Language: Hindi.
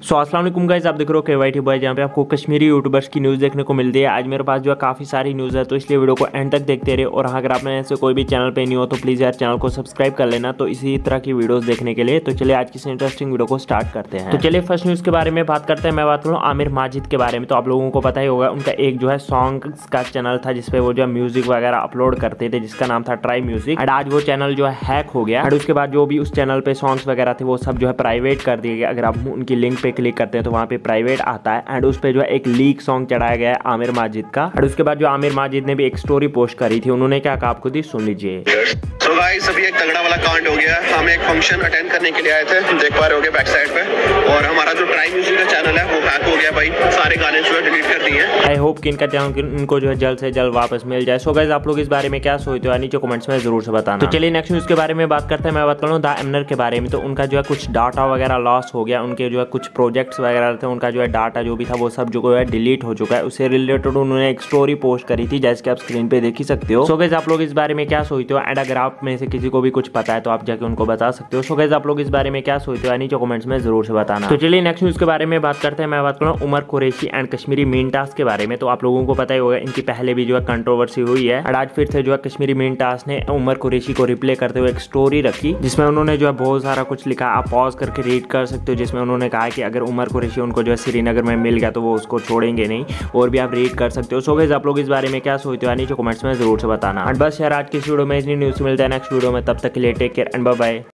सो अस्सलाम वालेकुम गाइस, आप देख रहे हो KYT बॉय, जहाँ पे आपको कश्मीरी यूट्यूबर्स की न्यूज़ देखने को मिलती है। आज मेरे पास जो है काफ़ी सारी न्यूज़ है, तो इसलिए वीडियो को एंड तक देखते रहे। और अगर आपने ऐसे कोई भी चैनल पे नहीं हो तो प्लीज़ यार चैनल को सब्सक्राइब कर लेना, तो इसी तरह की वीडियोस देखने के लिए। तो चलिए आज की इंटरेस्टिंग वीडियो को स्टार्ट करते हैं। तो चलिए फर्स्ट न्यूज़ के बारे में बात करते हैं। मैं बात करूँ आमिर माजिद के बारे में, तो आप लोगों को पता ही होगा उनका एक जो है सॉन्ग्स का चैनल था जिसपे वो जो है म्यूजिक वगैरह अपलोड करते थे, जिसका नाम था ट्राई म्यूजिक। एंड आज वो चैनल जो है हैक हो गया। एंड उसके बाद जो भी उस चैनल पे सॉन्ग्स वगैरह थे वो सब जो है प्राइवेट कर दिए गए। अगर आप उनकी लिंक पे क्लिक करते हैं तो वहाँ पे प्राइवेट आता है। एंड उस पे जो है एक लीक सॉन्ग चढ़ाया गया है आमिर माजिद का। और उसके बाद जो आमिर माजिद ने भी एक स्टोरी पोस्ट करी थी, उन्होंने क्या कहा आप खुद ही सुन लीजिए। तो गाइस अभी एक तगड़ा वाला कांड हो गया। हम एक फंक्शन अटेंड करने के लिए आए थे, देख पा रहे होगे बैक साइड पे, और हमारा जो ट्राई म्यूजिक का चैनल है वो हैक हो गया भाई। सारे गाने जो है डिलीट कर दिए। आई होप कि इनका चैनल इनको जो है जल्द से जल्द वापस मिल जाए। सो गाइस आप लोग इस बारे में क्या सोचते हो नीचे कमेंट्स में जरूर से बताना। तो चलिए नेक्स्ट न्यूज के बारे में बात करते हैं। मैं बात करूँ द एमनर के बारे में, तो उनका जो है कुछ डाटा वगैरह लॉस हो गया। उनके जो है कुछ प्रोजेक्ट्स वगैरह थे, उनका जो है डाटा जो भी था वो सब जो है डिलीट हो चुका है। उससे रिलेटेड उन्होंने एक स्टोरी पोस्ट करी थी, जैसे कि आप स्क्रीन पे देख ही सकते हो। सो गाइस आप लोग इस बारे में क्या सोचते हो? एंड अगर आप में से किसी को भी कुछ पता है तो आप जाके उनको बता सकते हो। सो गाइस आप लोग इस बारे में क्या सोचते हो नीचे कमेंट्स में जरूर से बताना। तो चलिए नेक्स्ट न्यूज के बारे में बात करते हैं। मैं बात करूँ Umar Qureshi and Kashmiri main task के बारे में, तो आप लोगों को पता ही होगा इनकी पहले भी जो है कंट्रोवर्सी हुई है। और आज फिर से जो है कश्मीरी मेन टास्क ने उमर कुरैशी को रिप्ले करते हुए एक स्टोरी रखी, जिसमें उन्होंने जो है बहुत सारा कुछ लिखा। आप पॉज करके रीड कर सकते हो, जिसमें उन्होंने कहा कि अगर उमर कुरैशी उनको जो है श्रीनगर में मिल गया तो वो उसको छोड़ेंगे नहीं। और भी आप रीड कर सकते हो। सो गाइस आप लोग इस बारे में क्या सोचते हो नीचे कमेंट्स में जरूर से बताना। और बस यार आज की वीडियो में इतनी न्यूज़ मिलता है नेक्स्ट वीडियो में, तब तक के लिए take care and bye bye.